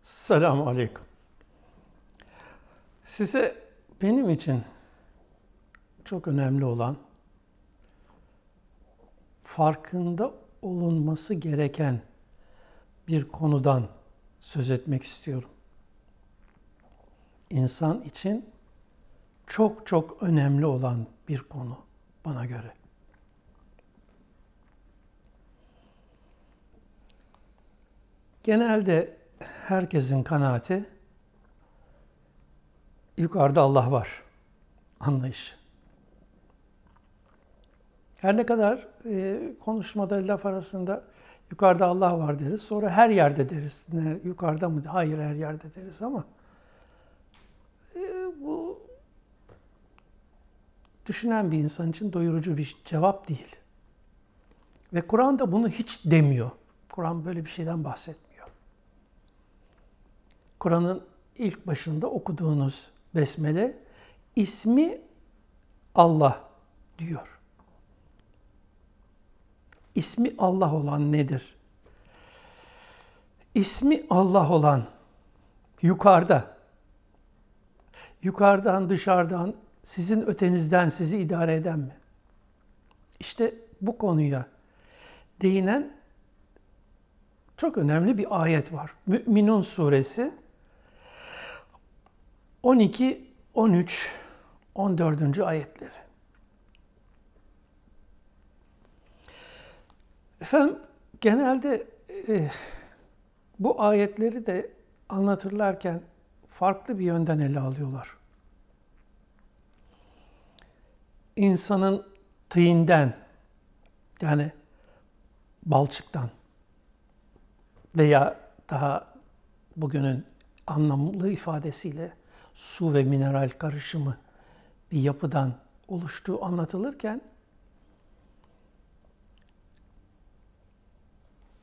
Selamun Aleyküm. Size benim için çok önemli olan, farkında olunması gereken bir konudan söz etmek istiyorum. İnsan için çok çok önemli olan bir konu bana göre. Genelde herkesin kanaati yukarıda Allah var anlayışı. Her ne kadar konuşmada laf arasında yukarıda Allah var deriz, sonra her yerde deriz. Yukarıda mı? Hayır, her yerde deriz ama bu düşünen bir insan için doyurucu bir cevap değil. Ve Kur'an da bunu hiç demiyor. Kur'an böyle bir şeyden bahsetmiyor. Kur'an'ın ilk başında okuduğunuz Besmele, ismi Allah diyor. İsmi Allah olan nedir? İsmi Allah olan yukarıda, yukarıdan, dışarıdan, sizin ötenizden sizi idare eden mi? İşte bu konuya değinen çok önemli bir ayet var. Mü'minun suresi 12, 13, 14. ayetleri. Efendim, genelde bu ayetleri de anlatırlarken farklı bir yönden ele alıyorlar. İnsanın tığinden, yani balçıktan veya daha bugünün anlamlı ifadesiyle su ve mineral karışımı bir yapıdan oluştuğu anlatılırken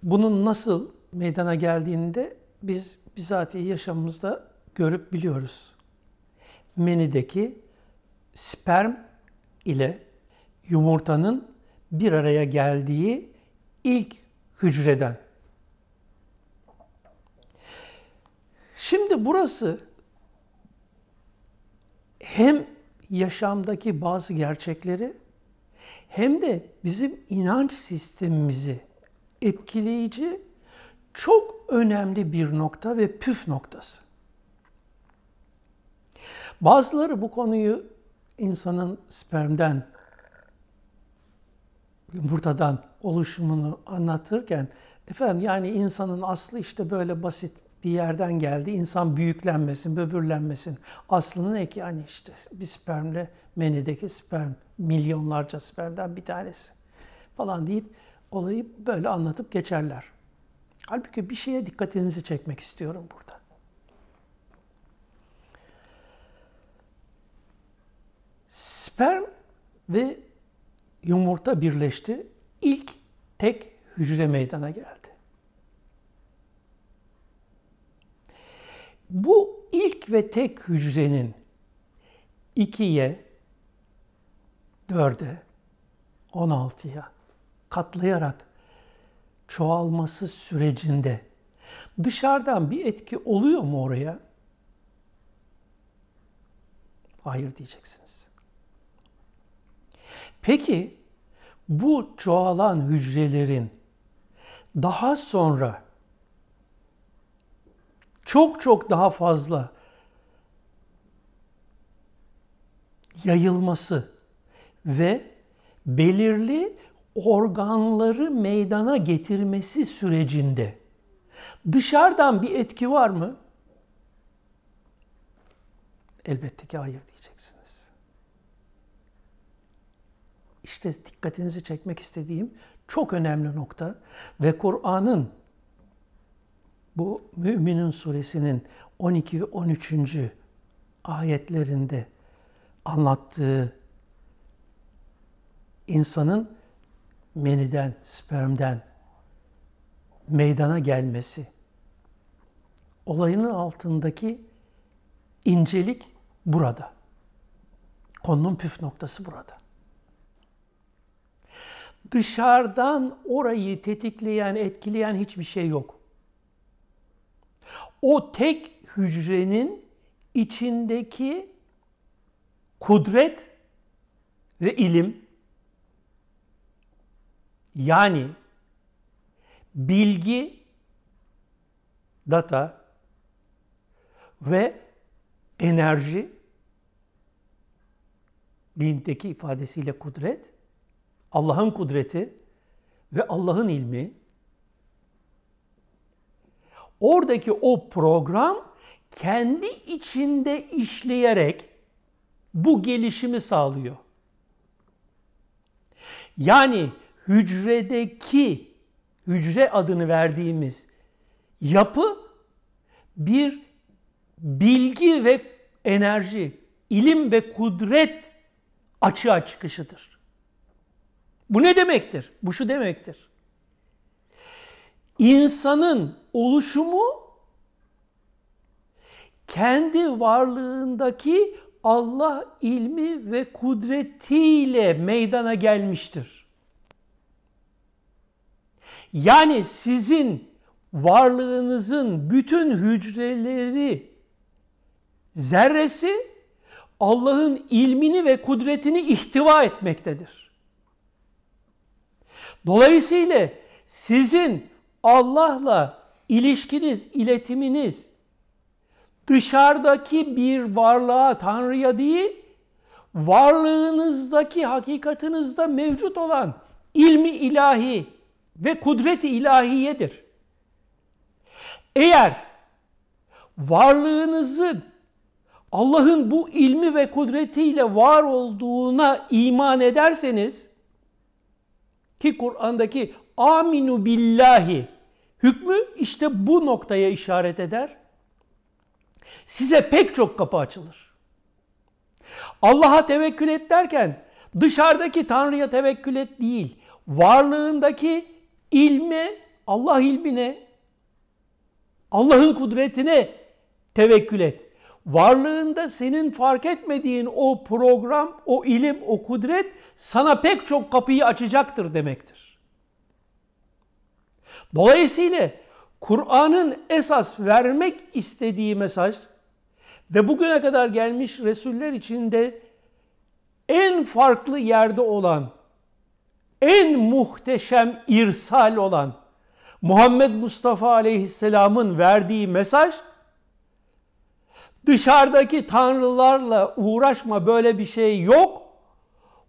bunun nasıl meydana geldiğini de biz bizatihi yaşamımızda görüp biliyoruz. Menideki sperm ile yumurtanın bir araya geldiği ilk hücreden. Şimdi burası hem yaşamdaki bazı gerçekleri hem de bizim inanç sistemimizi etkileyici çok önemli bir nokta ve püf noktası. Bazıları bu konuyu insanın spermden, yumurtadan oluşumunu anlatırken, efendim yani insanın aslı işte böyle basit bir yerden geldi. İnsan büyüklenmesin, böbürlenmesin. Aslında ne ki? Yani işte bir spermle menideki sperm, milyonlarca spermden bir tanesi falan deyip olayı böyle anlatıp geçerler. Halbuki bir şeye dikkatinizi çekmek istiyorum burada. Sperm ve yumurta birleşti. İlk tek hücre meydana geldi. Bu ilk ve tek hücrenin 2'ye, 4'e, 16'ya katlayarak çoğalması sürecinde dışarıdan bir etki oluyor mu oraya? Hayır diyeceksiniz. Peki bu çoğalan hücrelerin daha sonra çok çok daha fazla yayılması ve belirli organları meydana getirmesi sürecinde dışarıdan bir etki var mı? Elbette ki hayır diyeceksiniz. İşte dikkatinizi çekmek istediğim çok önemli nokta ve Kur'an'ın bu Mü'minun suresinin 12 ve 13. ayetlerinde anlattığı insanın meniden, spermden meydana gelmesi, olayının altındaki incelik burada. Konunun püf noktası burada. Dışarıdan orayı tetikleyen, etkileyen hiçbir şey yok. o tek hücrenin içindeki kudret ve ilim, yani bilgi, data ve enerji, dindeki ifadesiyle kudret, Allah'ın kudreti ve Allah'ın ilmi, oradaki o program kendi içinde işleyerek bu gelişimi sağlıyor. Yani hücre adını verdiğimiz yapı bir bilgi ve enerji, ilim ve kudret açığa çıkışıdır. Bu ne demektir? Bu şu demektir. İnsanın oluşumu kendi varlığındaki Allah ilmi ve kudretiyle meydana gelmiştir. Yani sizin varlığınızın bütün hücreleri, zerresi Allah'ın ilmini ve kudretini ihtiva etmektedir. Dolayısıyla sizin Allah'la ilişkiniz, iletiminiz dışarıdaki bir varlığa, Tanrı'ya değil, varlığınızdaki, hakikatinizde mevcut olan ilmi ilahi ve kudret-i ilahiyedir. Eğer varlığınızın Allah'ın bu ilmi ve kudretiyle var olduğuna iman ederseniz, ki Kur'an'daki aminu billahi hükmü işte bu noktaya işaret eder. Size pek çok kapı açılır. Allah'a tevekkül et derken dışarıdaki Tanrı'ya tevekkül et değil, varlığındaki ilme, Allah ilmine, Allah'ın kudretine tevekkül et. Varlığında senin fark etmediğin o program, o ilim, o kudret sana pek çok kapıyı açacaktır demektir. Dolayısıyla Kur'an'ın esas vermek istediği mesaj ve bugüne kadar gelmiş Resuller içinde en farklı yerde olan, en muhteşem irsal olan Muhammed Mustafa Aleyhisselam'ın verdiği mesaj, dışarıdaki tanrılarla uğraşma, böyle bir şey yok.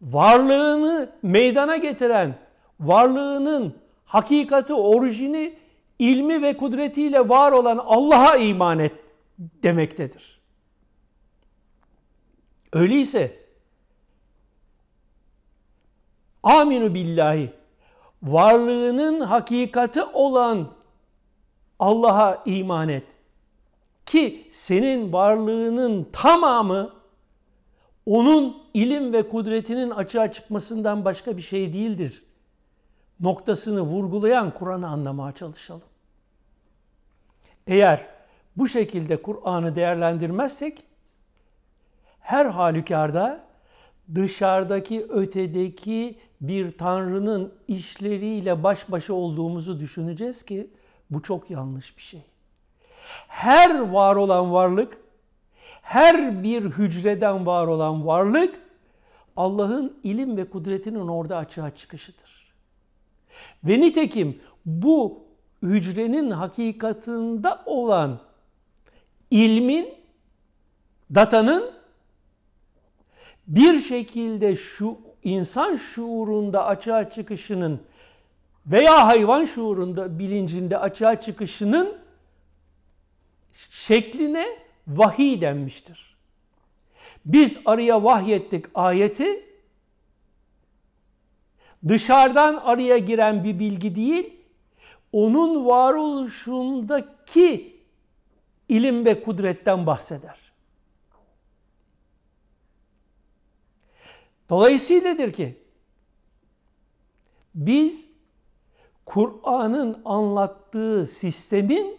Varlığını meydana getiren, varlığının hakikati, orijini, ilmi ve kudretiyle var olan Allah'a iman et demektedir. Öyleyse aminu billahi, varlığının hakikati olan Allah'a iman et. Ki senin varlığının tamamı onun ilim ve kudretinin açığa çıkmasından başka bir şey değildir noktasını vurgulayan Kur'an'ı anlamaya çalışalım. Eğer bu şekilde Kur'an'ı değerlendirmezsek, her halükarda dışarıdaki, ötedeki bir Tanrı'nın işleriyle baş başa olduğumuzu düşüneceğiz ki bu çok yanlış bir şey. Her var olan varlık, her bir hücreden var olan varlık Allah'ın ilim ve kudretinin orada açığa çıkışıdır. Ve nitekim bu hücrenin hakikatinde olan ilmin, datanın bir şekilde şu insan şuurunda açığa çıkışının veya hayvan şuurunda, bilincinde açığa çıkışının şekline vahiy denmiştir. Biz araya vahyettik ayeti, dışarıdan araya giren bir bilgi değil, onun varoluşundaki ilim ve kudretten bahseder. Dolayısıyladır ki biz Kur'an'ın anlattığı sistemin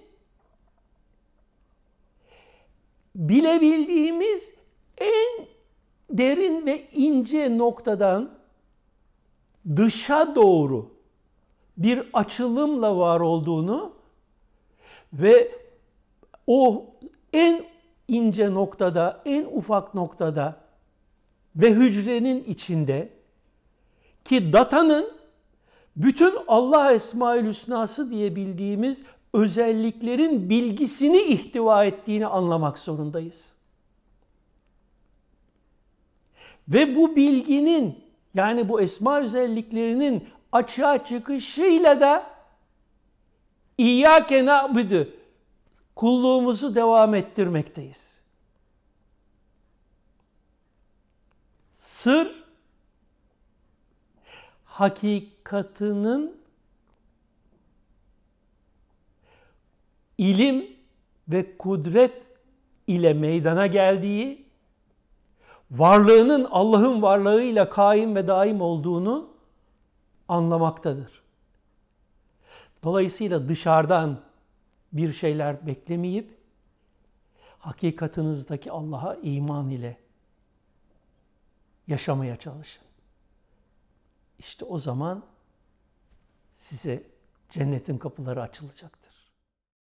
bilebildiğimiz en derin ve ince noktadan dışa doğru bir açılımla var olduğunu ve o en ince noktada, en ufak noktada ve hücrenin içinde ki datanın bütün Allah Esma-ül Hüsnası diye bildiğimiz özelliklerin bilgisini ihtiva ettiğini anlamak zorundayız. Ve bu bilginin, yani bu esma özelliklerinin açığa çıkışıyla da İyyâke na'budu, kulluğumuzu devam ettirmekteyiz. Sır, hakikatının ilim ve kudret ile meydana geldiği, varlığının Allah'ın varlığıyla kaim ve daim olduğunu anlamaktadır. Dolayısıyla dışarıdan bir şeyler beklemeyip, hakikatinizdeki Allah'a iman ile yaşamaya çalışın. İşte o zaman size cennetin kapıları açılacaktır.